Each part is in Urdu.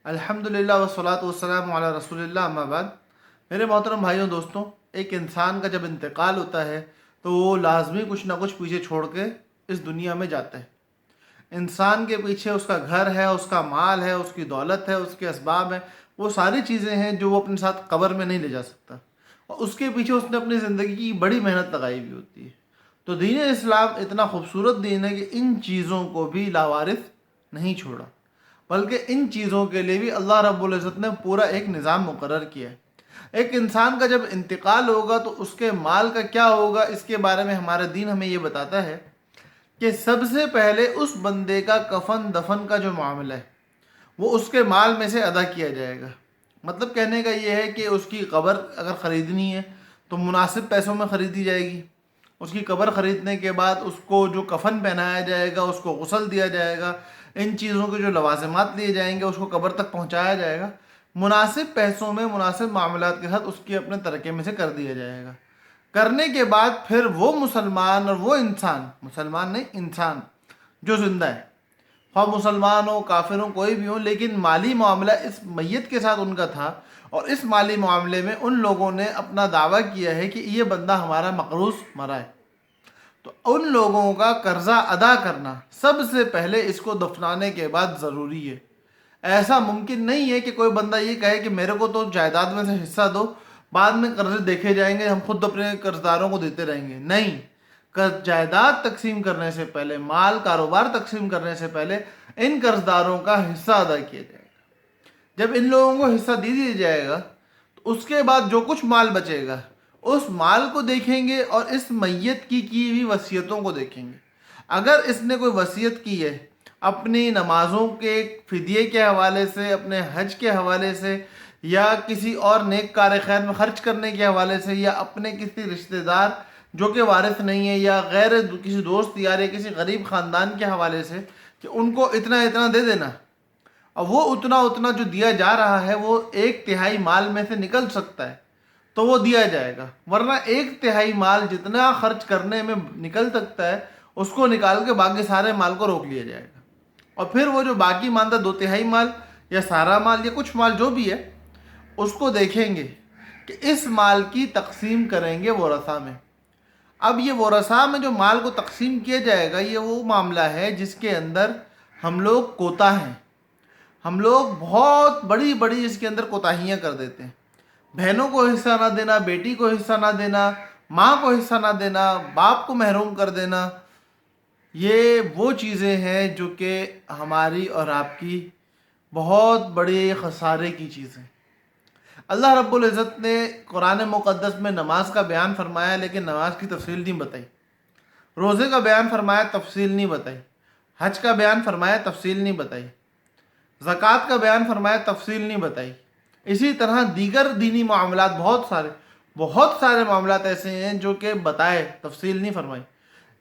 الحمدللہ والصلاۃ والسلام علی رسول اللہ اما بعد۔ میرے محترم بھائیوں دوستوں، ایک انسان کا جب انتقال ہوتا ہے تو وہ لازمی کچھ نہ کچھ پیچھے چھوڑ کے اس دنیا میں جاتا ہے۔ انسان کے پیچھے اس کا گھر ہے، اس کا مال ہے، اس کی دولت ہے، اس کے اسباب ہیں، وہ ساری چیزیں ہیں جو وہ اپنے ساتھ قبر میں نہیں لے جا سکتا، اور اس کے پیچھے اس نے اپنی زندگی کی بڑی محنت لگائی ہوئی ہوتی ہے۔ تو دین اسلام اتنا خوبصورت دین ہے کہ ان چیزوں کو بھی لاوارث نہیں چھوڑا، بلکہ ان چیزوں کے لیے بھی اللہ رب العزت نے پورا ایک نظام مقرر کیا ہے۔ ایک انسان کا جب انتقال ہوگا تو اس کے مال کا کیا ہوگا، اس کے بارے میں ہمارا دین ہمیں یہ بتاتا ہے کہ سب سے پہلے اس بندے کا کفن دفن کا جو معاملہ ہے وہ اس کے مال میں سے ادا کیا جائے گا۔ مطلب کہنے کا یہ ہے کہ اس کی قبر اگر خریدنی ہے تو مناسب پیسوں میں خریدی جائے گی۔ اس کی قبر خریدنے کے بعد اس کو جو کفن پہنایا جائے گا، اس کو غسل دیا جائے گا، ان چیزوں کے جو لوازمات لیے جائیں گے اس کو قبر تک پہنچایا جائے گا، مناسب پیسوں میں مناسب معاملات کے ساتھ اس کی اپنے ترکے میں سے کر دیا جائے گا۔ کرنے کے بعد پھر وہ مسلمان اور وہ انسان، مسلمان نہیں انسان جو زندہ ہے، خواہ مسلمان ہو کافر ہو کوئی بھی ہو، لیکن مالی معاملہ اس میت کے ساتھ ان کا تھا، اور اس مالی معاملے میں ان لوگوں نے اپنا دعویٰ کیا ہے کہ یہ بندہ ہمارا مقروض مرا ہے، تو ان لوگوں کا قرضہ ادا کرنا سب سے پہلے اس کو دفنانے کے بعد ضروری ہے۔ ایسا ممکن نہیں ہے کہ کوئی بندہ یہ کہے کہ میرے کو تو جائیداد میں سے حصہ دو، بعد میں قرضے دیکھے جائیں گے، ہم خود اپنے قرض داروں کو دیتے رہیں گے۔ نہیں، جائیداد تقسیم کرنے سے پہلے، مال کاروبار تقسیم کرنے سے پہلے ان قرض داروں کا حصہ ادا کیا جائے گا۔ جب ان لوگوں کو حصہ دے دیا جائے گا تو اس کے بعد جو کچھ مال بچے گا اس مال کو دیکھیں گے اور اس میت کی ہوئی وصیتوں کو دیکھیں گے۔ اگر اس نے کوئی وصیت کی ہے اپنی نمازوں کے فدیے کے حوالے سے، اپنے حج کے حوالے سے، یا کسی اور نیک کار خیر میں خرچ کرنے کے حوالے سے، یا اپنے کسی رشتہ دار جو کہ وارث نہیں ہے، یا غیر کسی دوست یار یا کسی غریب خاندان کے حوالے سے، کہ ان کو اتنا اتنا دے دینا، اور وہ اتنا اتنا جو دیا جا رہا ہے وہ 1/3 مال میں سے نکل سکتا ہے تو وہ دیا جائے گا، ورنہ 1/3 مال جتنا خرچ کرنے میں نکل سکتا ہے اس کو نکال کے باقی سارے مال کو روک لیا جائے گا، اور پھر وہ جو باقی ماندہ 2/3 مال یا سارا مال یا کچھ مال جو بھی ہے اس کو دیکھیں گے کہ اس مال کی تقسیم کریں گے ورثہ میں۔ اب یہ ورثہ میں جو مال کو تقسیم کیا جائے گا یہ وہ معاملہ ہے جس کے اندر ہم لوگ کوتاہ ہیں، ہم لوگ بہت بڑی بڑی اس کے اندر کوتاہیاں کر دیتے ہیں۔ بہنوں کو حصہ نہ دینا، بیٹی کو حصہ نہ دینا، ماں کو حصہ نہ دینا، باپ کو محروم کر دینا، یہ وہ چیزیں ہیں جو کہ ہماری اور آپ کی بہت بڑے خسارے کی چیزیں۔ اللہ رب العزت نے قرآن مقدس میں نماز کا بیان فرمایا لیکن نماز کی تفصیل نہیں بتائی، روزے کا بیان فرمایا تفصیل نہیں بتائی، حج کا بیان فرمایا تفصیل نہیں بتائی، زکوٰۃ کا بیان فرمایا تفصیل نہیں بتائی، اسی طرح دیگر دینی معاملات بہت سارے معاملات ایسے ہیں جو کہ بتائے تفصیل نہیں فرمائی۔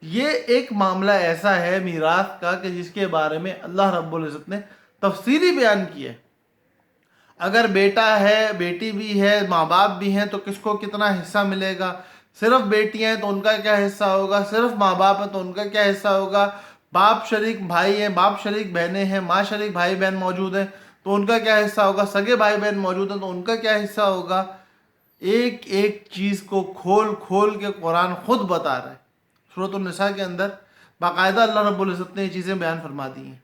یہ ایک معاملہ ایسا ہے میراث کا کہ جس کے بارے میں اللہ رب العزت نے تفصیلی بیان کیا ہے۔ اگر بیٹا ہے، بیٹی بھی ہے، ماں باپ بھی ہیں تو کس کو کتنا حصہ ملے گا، صرف بیٹیاں ہیں تو ان کا کیا حصہ ہوگا، صرف ماں باپ ہیں تو ان کا کیا حصہ ہوگا، باپ شریک بھائی ہیں، باپ شریک بہنیں ہیں، ماں شریک بھائی بہن موجود ہیں تو ان کا کیا حصہ ہوگا، سگے بھائی بہن موجود ہیں تو ان کا کیا حصہ ہوگا۔ ایک ایک چیز کو کھول کھول کے قرآن خود بتا رہا ہے۔ سورۃ النساء کے اندر باقاعدہ اللہ رب العزت نے یہ چیزیں بیان فرما دی ہیں۔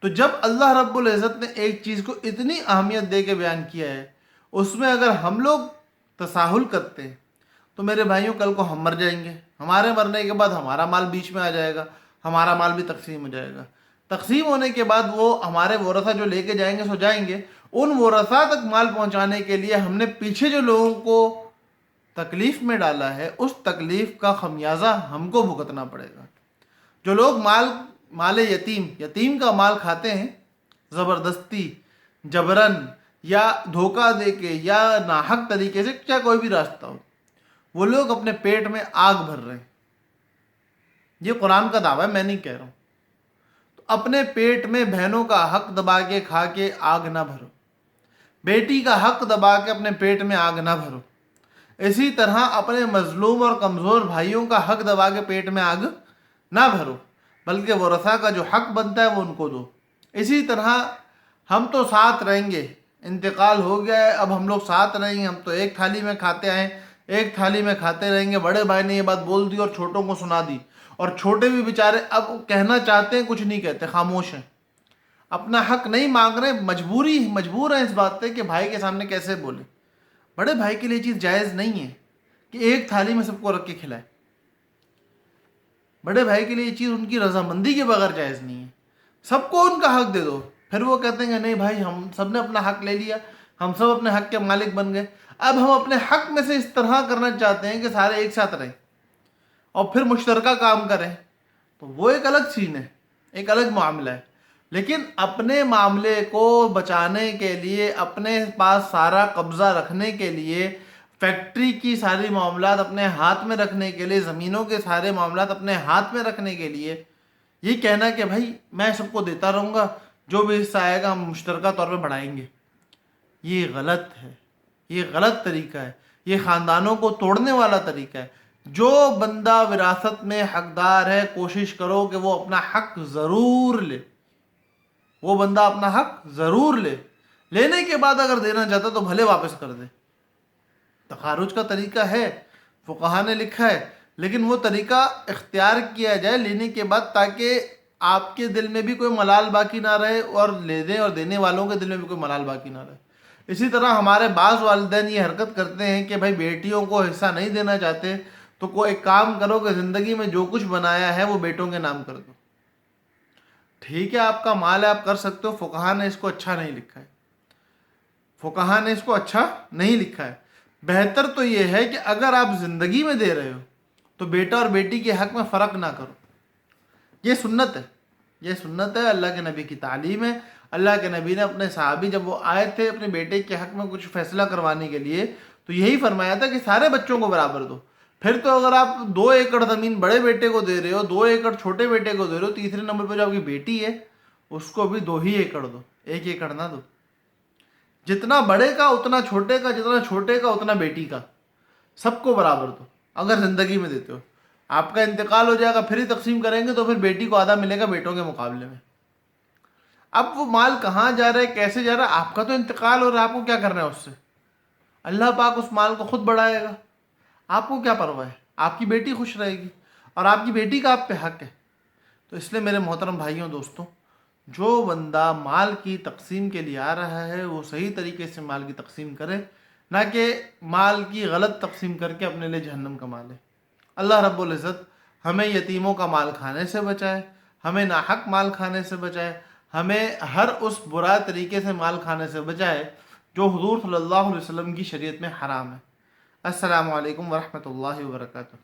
تو جب اللہ رب العزت نے ایک چیز کو اتنی اہمیت دے کے بیان کیا ہے، اس میں اگر ہم لوگ تساہل کرتے ہیں تو میرے بھائیوں کل کو ہم مر جائیں گے، ہمارے مرنے کے بعد ہمارا مال بیچ میں آ جائے گا، ہمارا مال بھی تقسیم ہو جائے گا۔ تقسیم ہونے کے بعد وہ ہمارے ورثہ جو لے کے جائیں گے سو جائیں گے، ان ورثہ تک مال پہنچانے کے لیے ہم نے پیچھے جو لوگوں کو تکلیف میں ڈالا ہے اس تکلیف کا خمیازہ ہم کو بھگتنا پڑے گا۔ جو لوگ مال یتیم کا مال کھاتے ہیں زبردستی، جبرن، یا دھوکہ دے کے، یا ناحق طریقے سے، کیا کوئی بھی راستہ ہو، وہ لوگ اپنے پیٹ میں آگ بھر رہے ہیں۔ یہ قرآن کا دعویٰ ہے، میں نہیں کہہ رہا ہوں۔ تو اپنے پیٹ میں بہنوں کا حق دبا کے کھا کے آگ نہ بھرو، بیٹی کا حق دبا کے اپنے پیٹ میں آگ نہ بھرو، اسی طرح اپنے مظلوم اور کمزور بھائیوں کا حق دبا کے پیٹ میں آگ نہ بھرو، بلکہ ورثہ کا جو حق بنتا ہے وہ ان کو دو۔ اسی طرح ہم تو ساتھ رہیں گے، انتقال ہو گیا ہے، اب ہم لوگ ساتھ رہیں گے، ہم تو ایک تھالی میں کھاتے آئے، ایک تھالی میں کھاتے رہیں گے۔ بڑے بھائی نے یہ بات بول دی اور چھوٹوں کو سنا دی، اور چھوٹے بھی بیچارے اب کہنا چاہتے ہیں، کچھ نہیں کہتے، خاموش ہیں، اپنا حق نہیں مانگ رہے، مجبور ہیں اس بات پہ کہ بھائی کے سامنے کیسے بولے۔ بڑے بھائی کے لیے یہ چیز جائز نہیں ہے کہ ایک تھالی میں سب کو رکھ کے کھلائے۔ بڑے بھائی کے لیے یہ چیز ان کی رضامندی کے بغیر جائز نہیں ہے۔ سب کو ان کا حق دے دو، پھر وہ کہتے ہیں کہ نہیں بھائی ہم سب نے اپنا حق لے لیا، ہم سب اپنے حق کے مالک بن گئے، اب ہم اپنے حق میں سے اس طرح کرنا چاہتے ہیں کہ سارے ایک ساتھ رہیں اور پھر مشترکہ کام کریں، تو وہ ایک الگ سین ہے، ایک الگ معاملہ ہے۔ لیکن اپنے معاملے کو بچانے کے لیے، اپنے پاس سارا قبضہ رکھنے کے لیے، فیکٹری کی ساری معاملات اپنے ہاتھ میں رکھنے کے لیے، زمینوں کے سارے معاملات اپنے ہاتھ میں رکھنے کے لیے یہ کہنا کہ بھائی میں سب کو دیتا رہوں گا، جو بھی حصہ آئے گا ہم مشترکہ طور پہ بڑھائیں گے، یہ غلط ہے، یہ غلط طریقہ ہے، یہ خاندانوں کو توڑنے والا طریقہ ہے۔ جو بندہ وراثت میں حقدار ہے، کوشش کرو کہ وہ اپنا حق ضرور لے، وہ بندہ اپنا حق ضرور لے، لینے کے بعد اگر دینا چاہتا تو بھلے واپس کر دے۔ تخارج کا طریقہ ہے، فقہا نے لکھا ہے، لیکن وہ طریقہ اختیار کیا جائے لینے کے بعد، تاکہ آپ کے دل میں بھی کوئی ملال باقی نہ رہے اور لینے اور دینے والوں کے دل میں بھی کوئی ملال باقی نہ رہے۔ اسی طرح ہمارے بعض والدین یہ حرکت کرتے ہیں کہ بھائی بیٹیوں کو حصہ نہیں دینا چاہتے تو کوئی ایک کام کرو کہ زندگی میں جو کچھ بنایا ہے وہ بیٹوں کے نام کر دو۔ ٹھیک ہے، آپ کا مال ہے، آپ کر سکتے ہو، فقہا نے اس کو اچھا نہیں لکھا ہے، فقہا نے اس کو اچھا نہیں لکھا ہے۔ بہتر تو یہ ہے کہ اگر آپ زندگی میں دے رہے ہو تو بیٹا اور بیٹی کے حق میں فرق نہ کرو، یہ سنت ہے، یہ سنت ہے، اللہ کے نبی کی تعلیم ہے۔ اللہ کے نبی نے اپنے صحابی جب وہ آئے تھے اپنے بیٹے کے حق میں کچھ فیصلہ کروانے کے لیے تو یہی فرمایا تھا کہ سارے بچوں کو برابر دو۔ پھر تو اگر آپ 2 ایکڑ زمین بڑے بیٹے کو دے رہے ہو، 2 ایکڑ چھوٹے بیٹے کو دے رہے ہو، تیسرے نمبر پہ جو آپ کی بیٹی ہے اس کو بھی 2 ہی ایکڑ دو، 1 ایکڑ نہ دو۔ جتنا بڑے کا اتنا چھوٹے کا، جتنا چھوٹے کا اتنا بیٹی کا، سب کو برابر دو اگر زندگی میں دیتے ہو۔ آپ کا انتقال ہو جائے گا پھر ہی تقسیم کریں گے تو پھر بیٹی کو آدھا ملے گا بیٹوں کے مقابلے میں۔ اب وہ مال کہاں جا رہا ہے، کیسے جا رہا ہے، آپ کا تو انتقال ہو رہا ہے، آپ کو کیا کرنا ہے اس سے؟ اللہ پاک اس مال کو خود بڑھائے گا، آپ کو کیا پرواہ ہے؟ آپ کی بیٹی خوش رہے گی اور آپ کی بیٹی کا آپ پہ حق ہے۔ تو اس لیے میرے محترم بھائیوں دوستوں، جو بندہ مال کی تقسیم کے لیے آ رہا ہے وہ صحیح طریقے سے مال کی تقسیم کرے، نہ کہ مال کی غلط تقسیم کر کے اپنے لیے جہنم کما لے۔ اللہ رب العزت ہمیں یتیموں کا مال کھانے سے بچائے، ہمیں ناحق مال کھانے سے بچائے، ہمیں ہر اس برا طریقے سے مال کھانے سے بچائے جو حضور صلی اللہ علیہ وسلم کی شریعت میں حرام ہے۔ السلام علیکم ورحمۃ اللہ وبرکاتہ۔